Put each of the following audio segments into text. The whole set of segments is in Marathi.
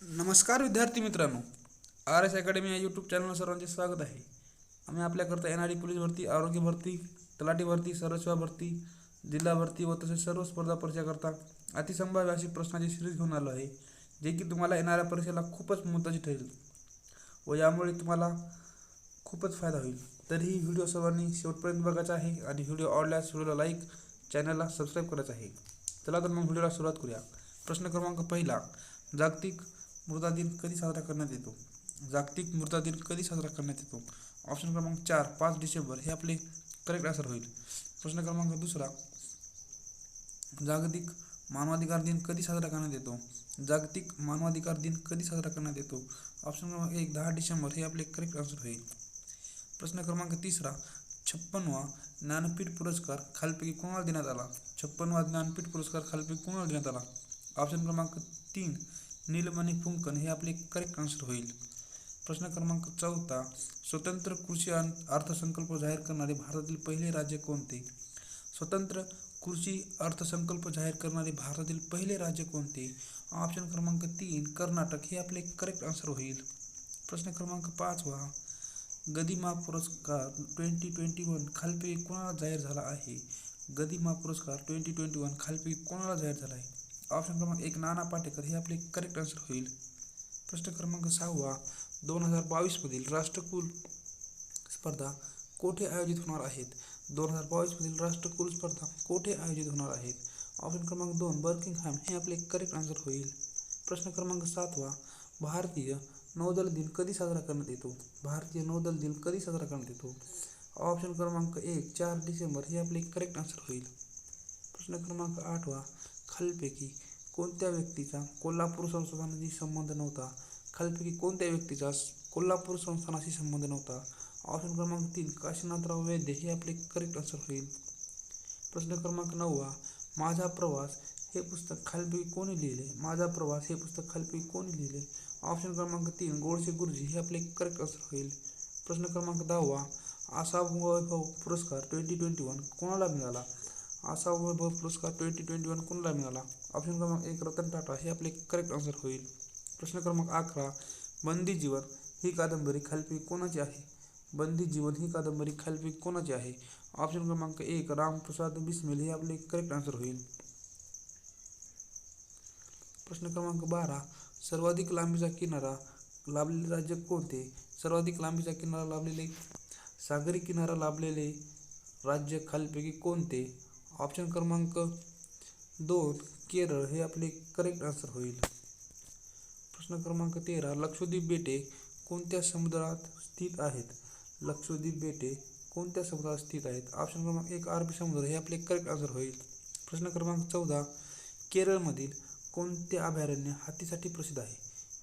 नमस्कार विद्यार्थी मित्रांनो, आर एस अकॅडमी या यूट्यूब चॅनलवर सर्वांचे स्वागत आहे. आम्ही आपल्याकरता एन पोलीस भरती, आरोग्य भरती, तलाठी भरती, सर्वसेवा भरती, जिल्हा भरती व तसेच सर्व स्पर्धा परीक्षाकरता अतिसंभाव्य अशी प्रश्नाची सिरीज घेऊन आलो आहे, जे की तुम्हाला येणाऱ्या परीक्षेला खूपच महत्त्वाची ठरेल व यामुळे तुम्हाला खूपच फायदा होईल. तर ही व्हिडिओ सर्वांनी शेवटपर्यंत बघायचा आहे आणि व्हिडिओ आवडल्यास व्हिडिओला लाईक, चॅनलला सबस्क्राईब करायचं आहे. चला तर मग व्हिडिओला सुरुवात करूया. प्रश्न क्रमांक पहिला, जागतिक मृदा दिन कधी साजरा करण्यात येतो? जागतिक मृदा दिन कधी साजरा करण्यात येतो? ऑप्शन क्रमांक 4, 5 डिसेंबर हे आपले करेक्ट आन्सर होईल. प्रश्न क्रमांक दुसरा, जागतिक मानवाधिकार दिन कधी साजरा करण्यात येतो? जागतिक मानवाधिकार दिन कधी साजरा करण्यात येतो? ऑप्शन क्रमांक 1, 10 डिसेंबर हे आपले करेक्ट आन्सर होईल. प्रश्न क्रमांक तिसरा, 56वा ज्ञानपीठ पुरस्कार खालीलपैकी कोणाला देण्यात आला? 56वा ज्ञानपीठ पुरस्कार खालीलपैकी कोणाला देण्यात आला? ऑप्शन क्रमांक 3, नीलमणी फुंकन हे आपले करेक्ट आन्सर होईल. प्रश्न क्रमांक चौथा, स्वतंत्र कृषी अर्थसंकल्प जाहीर करणारे भारतातील पहिले राज्य कोणते? स्वतंत्र कृषी अर्थसंकल्प जाहीर करणारे भारतातील पहिले राज्य कोणते? ऑप्शन क्रमांक 3, कर्नाटक हे आपले करेक्ट आन्सर होईल. प्रश्न क्रमांक 5वा, गदिमा पुरस्कार 2021 खालीलपैकी कोणाला जाहीर झाला आहे? गदिमा पुरस्कार 2021 खालीलपैकी कोणाला जाहीर झाला आहे? ऑप्शन क्रमांक 1, नाना पाटेकर हे आपले करेक्ट आन्सर होईल. प्रश्न क्रमांक 6वा, 2022 मधील राष्ट्रकुल स्पर्धा कोठे आयोजित होणार आहेत? 2022 मधील राष्ट्रकुल स्पर्धा कोठे आयोजित होणार आहेत? ऑप्शन क्रमांक 2, बर्किंगहॅम हे आपले करेक्ट आन्सर होईल. प्रश्न क्रमांक 7वा, भारतीय नौदल दिन कधी साजरा करण्यात येतो? भारतीय नौदल दिन कधी साजरा करण्यात येतो? ऑप्शन क्रमांक 1, 4 डिसेंबर हे आपले करेक्ट आन्सर होईल. प्रश्न क्रमांक 8वा, खालीलपैकी कोणत्या व्यक्तीचा कोल्हापूर संस्थानाशी संबंध नव्हता? खालीलपैकी कोणत्या व्यक्तीचा कोल्हापूर संस्थानाशी संबंध नव्हता? ऑप्शन क्रमांक 3, काशीनाथराव वैद्य हे आपले करेक्ट आन्सर होईल. प्रश्न क्रमांक 9वा, माझा प्रवास हे पुस्तक खालीलपैकी कोणी लिहिले? माझा प्रवास हे पुस्तक खालीलपैकी कोणी लिहिले? ऑप्शन क्रमांक 3, गोडसे गुरुजी हे आपले करेक्ट आन्सर होईल. प्रश्न क्रमांक 10वा, आसाम वैभव पुरस्कार 2021 कोणाला मिळाला? आसाम वैभव पुरस्कार 2021 कोणाला मिळाला? ऑप्शन क्रमांक 1, रतन टाटा हे आपले करेक्ट आन्सर होईल. प्रश्न क्रमांक 11, बंदी जीवन ही कादंबरी खालीलपैकी कोणाची आहे? बंदी जीवन ही कादंबरी खालीलपैकी कोणाची आहे? ऑप्शन क्रमांक 1, रामप्रसाद बिस्मिल हे आपले करेक्ट आन्सर होईल. प्रश्न क्रमांक 12, सर्वाधिक लांबीचा किनारा लाभलेले राज्य कोणते? सर्वाधिक लांबीचा किनारा लाभलेले सागरी किनारा लाभलेले राज्य खालीलपैकी कोणते? ऑप्शन क्रमांक 2, केरळ हे आपले करेक्ट आन्सर होईल. प्रश्न क्रमांक 13, लक्षद्वीप बेटे कोणत्या समुद्रात स्थित आहेत? लक्षद्वीप बेटे कोणत्या समुद्रात स्थित आहेत? ऑप्शन क्रमांक 1, अरबी समुद्र हे आपले करेक्ट आन्सर होईल. प्रश्न क्रमांक 14, केरळमधील कोणते अभयारण्य हत्तीसाठी प्रसिद्ध आहे?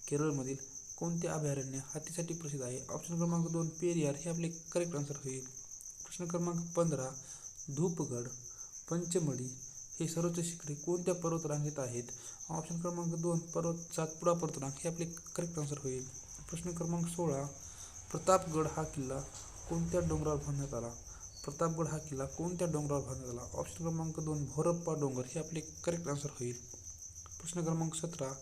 केरळमधील कोणते अभयारण्य हत्तीसाठी प्रसिद्ध आहे? ऑप्शन क्रमांक 2, पेरियार हे आपले करेक्ट आन्सर होईल. प्रश्न क्रमांक 15, धूपगड पंचमढी हे सर्वोच्च शिखरे कोणत्या पर्वतरांगेत आहेत? ऑप्शन क्रमांक 2, सातपुडा पर्वतरांग हे आपले करेक्ट आन्सर होईल. प्रश्न क्रमांक 16, प्रतापगड हा किल्ला कोणत्या डोंगरावर बांधण्यात आला? प्रतापगड हा किल्ला कोणत्या डोंगरावर बांधण्यात आला? ऑप्शन क्रमांक 2, भोरप्पा डोंगर हे आपले करेक्ट आन्सर होईल. प्रश्न क्रमांक 17,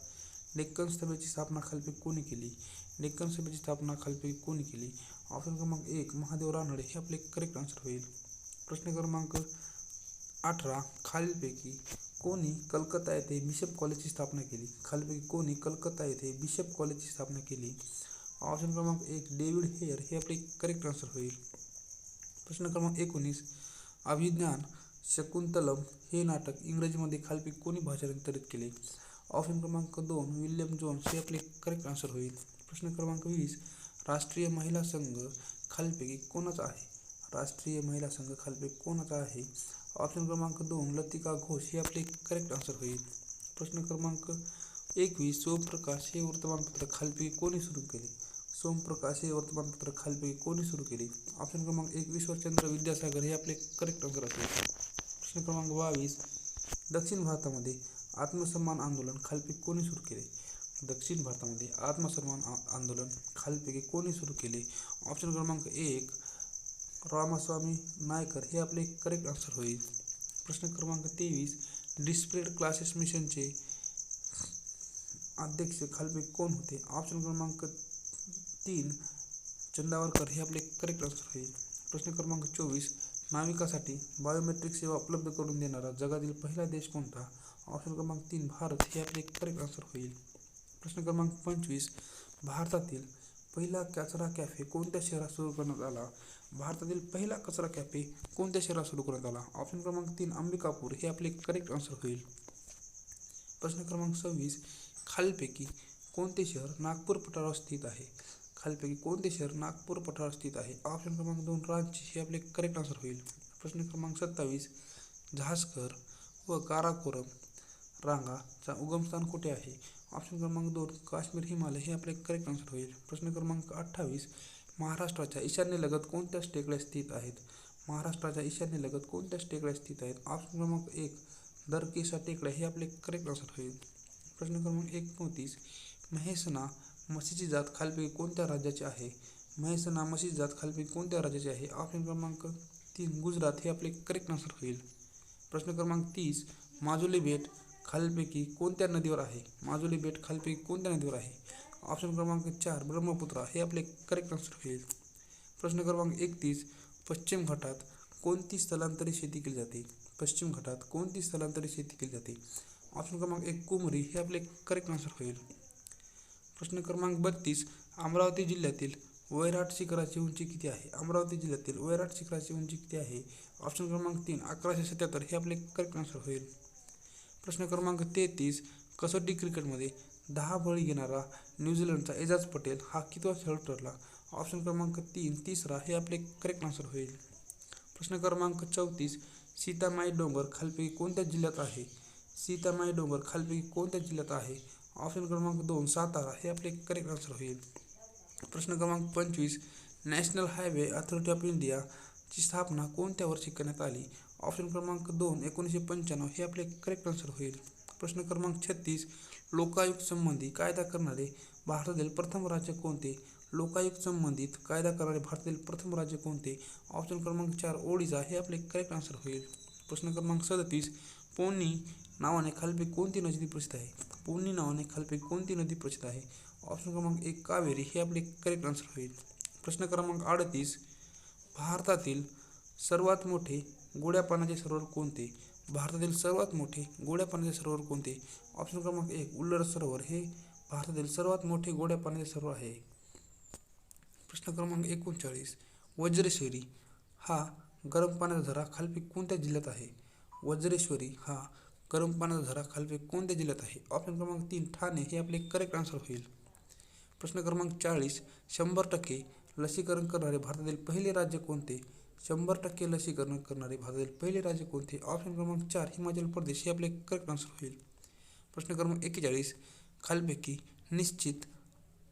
डेक्कन सभेची स्थापना खालीलपैकी कोणी केली? डेक्कन सभेची स्थापना खालीलपैकी कोणी केली? ऑप्शन क्रमांक 1, महादेव रानडे हे आपले करेक्ट आन्सर होईल. प्रश्न क्रमांक 18, खालीलपैकी कोणी कलकत्ता येथे बिशप कॉलेजची स्थापना केली? खालीलपैकी कोणी कलकत्ता येथे बिशप कॉलेजची स्थापना केली? ऑप्शन क्रमांक 1, डेव्हिड हेयर हे आपले करेक्ट आन्सर होईल. प्रश्न क्रमांक 19, अभिज्ञान शकुंतलम हे नाटक इंग्रजीमध्ये खालीलपैकी कोणी भाषांतरित केले? ऑप्शन क्रमांक 2, विल्यम जोन्स हे आपले करेक्ट आन्सर होईल. प्रश्न क्रमांक 20, राष्ट्रीय महिला संघ खालीलपैकी कोणाचा आहे? राष्ट्रीय महिला संघ खालीलपैकी कोणाचा आहे? ऑप्शन क्रमांक 2, लतिका घोष हे आपले करेक्ट आन्सर होईल. प्रश्न क्रमांक 21, सोमप्रकाश हे वर्तमानपत्र खालीलपैकी कोणी सुरू केले? सोमप्रकाश हे वर्तमानपत्र खालीलपैकी कोणी सुरू केले? ऑप्शन क्रमांक 1, ईश्वरचंद्र विद्यासागर हे आपले करेक्ट आन्सर असेल. प्रश्न क्रमांक 22, दक्षिण भारतामध्ये आत्मसन्मान आंदोलन खालीलपैकी कोणी सुरू केले? दक्षिण भारतामध्ये आत्मसन्मान आंदोलन खालीलपैकी कोणी सुरू केले? ऑप्शन क्रमांक 1, रामास्वामी नायकर हे आपले करेक्ट आन्सर होईल. प्रश्न क्रमांक 23, डिस्प्लेड क्लासेस मिशनचे अध्यक्ष खालीलपैकी कोण होते? ऑप्शन क्रमांक 3 चंदावरकर हे आपले करेक्ट आन्सर होईल. प्रश्न क्रमांक 24 नाविकासाठी बायोमेट्रिक सेवा उपलब्ध करून देणारा जगातील पहिला देश कोणता? ऑप्शन क्रमांक 3 भारत हे आपले करेक्ट आन्सर होईल. प्रश्न क्रमांक 25 भारतातील पहिला कचरा कॅफे कोणत्या शहरात सुरू करण्यात आला? भारतातील पहिला कचरा कॅफे कोणत्या शहरात सुरू करण्यात आला? ऑप्शन क्रमांक 3 अंबिकापूर हे आपले करेक्ट आन्सर होईल. प्रश्न क्रमांक 26 खालीलपैकी कोणते शहर नागपूर पठारावर स्थित आहे? खालीलपैकी कोणते शहर नागपूर पठारावर स्थित आहे? ऑप्शन क्रमांक 2 रांची हे आपले करेक्ट आन्सर होईल. प्रश्न क्रमांक 27 झांस्कर व काराकोरम रांगाचा उगमस्थान कुठे आहे? ऑप्शन क्रमांक 2 काश्मीर हिमालय हे आपले करेक्ट आन्सर होईल. प्रश्न क्रमांक 28 महाराष्ट्राच्या ईशान्येलगत कोणत्या टेकड्या स्थित आहेत? महाराष्ट्राच्या ईशान्येलगत कोणत्या टेकड्या स्थित आहेत? ऑप्शन क्रमांक 1 दरकेसा टेकड्या हे आपले करेक्ट आन्सर होईल. प्रश्न क्रमांक 29 म्हैसना म्हशीची जात खालीलपैकी कोणत्या राज्याची आहे? म्हैसना म्हशीची जात खालीलपैकी कोणत्या राज्याची आहे? ऑप्शन क्रमांक 3 गुजरात हे आपले करेक्ट आन्सर होईल. प्रश्न क्रमांक 30 माजुली बेट खालीलपैकी कोणत्या नदीवर आहे? माजुली बेट खालीलपैकी कोणत्या नदीवर आहे? ऑप्शन क्रमांक 4 ब्रह्मपुत्रा हे आपले करेक्ट आन्सर होईल. प्रश्न क्रमांक 31 पश्चिम घाटात कोणती स्थलांतरित शेती केली जाते? पश्चिम घाटात कोणती स्थलांतरित शेती केली जाते? ऑप्शन क्रमांक 1 कुमरी हे आपले करेक्ट आन्सर होईल. प्रश्न क्रमांक 32 अमरावती जिल्ह्यातील वैराट शिखराची उंची किती आहे? अमरावती जिल्ह्यातील वैराट शिखराची उंची किती आहे? ऑप्शन क्रमांक 3 1177 हे आपले करेक्ट आन्सर होईल. प्रश्न क्रमांक 33 कसोटी क्रिकेटमध्ये 10 बळी घेणारा न्यूझीलंडचा एजाज पटेल हा कितवा खेळाडू ठरला? ऑप्शन क्रमांक 3 तिसरा हे आपले करेक्ट आन्सर होईल. प्रश्न क्रमांक 34 सीतामाई डोंगर खालीलपैकी कोणत्या जिल्ह्यात आहे? सीतामाई डोंगर खालीलपैकी कोणत्या जिल्ह्यात आहे? ऑप्शन क्रमांक 2 सातारा हे आपले करेक्ट आन्सर होईल. प्रश्न क्रमांक 25 national highway authority of India ची स्थापना कोणत्या वर्षी करण्यात आली? ऑप्शन क्रमांक 2 1995 हे आपले करेक्ट आन्सर होईल. प्रश्न क्रमांक 36 लोकायुक्त संबंधी कायदा करणारे भारतातील प्रथम राज्य कोणते? लोकायुक्त संबंधित कायदा करणारे भारतातील प्रथम राज्य कोणते? ऑप्शन क्रमांक 4 ओडिशा हे आपले करेक्ट आन्सर होईल. प्रश्न क्रमांक 37 पोनी नावाने खालीलपैकी कोणती नदी प्रसिद्ध आहे? पोनी नावाने खालीलपैकी कोणती नदी प्रसिद्ध आहे? ऑप्शन क्रमांक 1 कावेरी हे आपले करेक्ट आन्सर होईल. प्रश्न क्रमांक 38 भारतातील सर्वात मोठे गोड्या पाण्याचे सरोवर कोणते? भारतातील सर्वात मोठे गोड्या पाण्याचे सरोवर कोणते? ऑप्शन क्रमांक 1 उल्लर सरोवर हे भारतातील सर्वात मोठे गोड्या पाण्याचे सरोवर आहे. प्रश्न क्रमांक 39 वज्रेश्वरी हा गरम पाण्याचा झरा खालीलपैकी कोणत्या जिल्ह्यात आहे? वज्रेश्वरी हा गरम पाण्याचा झरा खालीलपैकी कोणत्या जिल्ह्यात आहे? ऑप्शन क्रमांक 3 ठाणे हे आपले करेक्ट आन्सर होईल. प्रश्न क्रमांक 40 100% लसीकरण करणारे भारतातील पहिले राज्य कोणते? 100% लसीकरण करणारे भारतातील पहिले राज्य कोणते? ऑप्शन क्रमांक 4 हिमाचल प्रदेश हे आपले करेक्ट आन्सर होईल. प्रश्न क्रमांक 41 खालीलपैकी निश्चित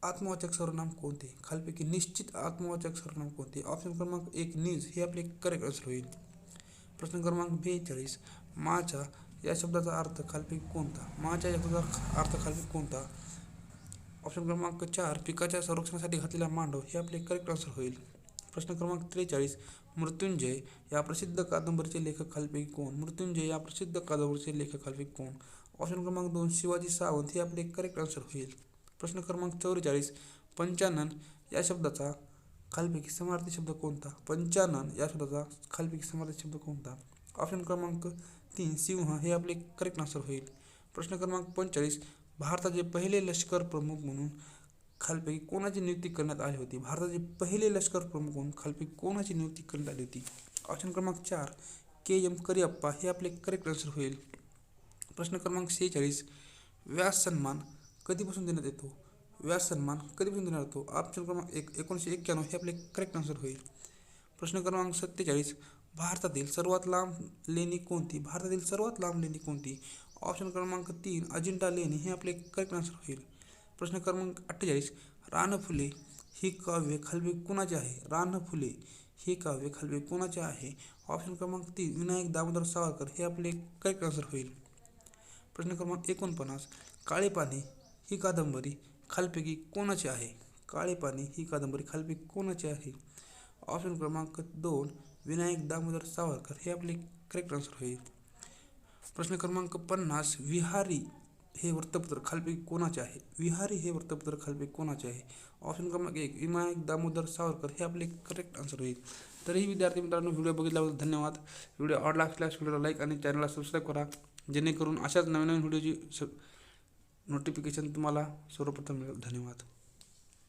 आत्मवाचक सर्वनाम कोणते? खालीलपैकी निश्चित आत्मवाचक सर्वनाम कोणते? ऑप्शन क्रमांक 1 नीज हे आपले करेक्ट आन्सर होईल. प्रश्न क्रमांक 42 माचा या शब्दाचा अर्थ खालीलपैकी कोणता? माचा या शब्दाचा अर्थ खालीलपैकी कोणता? ऑप्शन क्रमांक 4 पिकाच्या संरक्षणासाठी घातलेला मांडव हे आपले करेक्ट आन्सर होईल. प्रश्न क्रमांक 43 मृत्युंजय या प्रसिद्ध कादंबरीचे लेखक खालीलपैकी कोण? मृत्युंजय या प्रसिद्ध कादंबरीचे लेखक खालीलपैकी कोण? ऑप्शन क्रमांक 2 शिवाजी सावंत हे आपले करेक्ट आन्सर होईल. प्रश्न क्रमांक 44 पंचानन या शब्दाचा खालीलपैकी समानार्थी शब्द कोणता? पंचानन या शब्दाचा खालीलपैकी समानार्थी शब्द कोणता? ऑप्शन क्रमांक 3 सिंह हे आपले करेक्ट आन्सर होईल. प्रश्न क्रमांक 45 भारताचे पहिले लष्कर प्रमुख म्हणून खालीलपैकी कोणाची नियुक्ती करण्यात आली होती? भारताचे पहिले लष्कर प्रमुख म्हणून खालीलपैकी कोणाची नियुक्ती करण्यात आली होती? ऑप्शन क्रमांक 4 KM करिअप्पा हे आपले करेक्ट आन्सर होईल. प्रश्न क्रमांक 46 व्यास सन्मान कधीपासून देण्यात येतो? व्यास सन्मान कधीपासून देण्यात येतो? ऑप्शन क्रमांक 1 1991 हे आपले करेक्ट आन्सर होईल. प्रश्न क्रमांक 47 भारतातील सर्वात लांब लेणी कोणती? भारतातील सर्वात लांब लेणी कोणती? ऑप्शन क्रमांक 3 अजिंठा लेणी हे आपले करेक्ट आन्सर होईल. प्रश्न क्रमांक 48 रानफुले ही काव्य खालीलपैकी कोणाचे आहे? रानफुले ही काव्य खालीलपैकी कोणाचे आहे? ऑप्शन क्रमांक 3 विनायक दामोदर सावरकर हे आपले करेक्ट आन्सर होईल. प्रश्न क्रमांक 49 काळे पाणी ही कादंबरी खालीलपैकी कोणाची आहे? काळे पाणी ही कादंबरी खालीलपैकी कोणाची आहे? ऑप्शन क्रमांक 2 विनायक दामोदर सावरकर हे आपले करेक्ट आन्सर होईल. प्रश्न क्रमांक 50 विहारी हे वृत्तपत्र खालीलपैकी कोणाचे आहे? विहारी हे वृत्तपत्र खालीलपैकी कोणाचे आहे? ऑप्शन क्रमांक 1 विनायक दामोदर सावरकर हे आपले करेक्ट आन्सर होईल. तरीही विद्यार्थी मित्रांनो, व्हिडिओ बघितल्याबद्दल धन्यवाद. व्हिडिओ आवडला असल्यास व्हिडिओला लाईक आणि चॅनलला सबस्क्राईब करा, जेणेकरून अशाच नवीन नवीन व्हिडिओची नोटिफिकेशन तुम्हाला सर्वप्रथम मिळेल. धन्यवाद.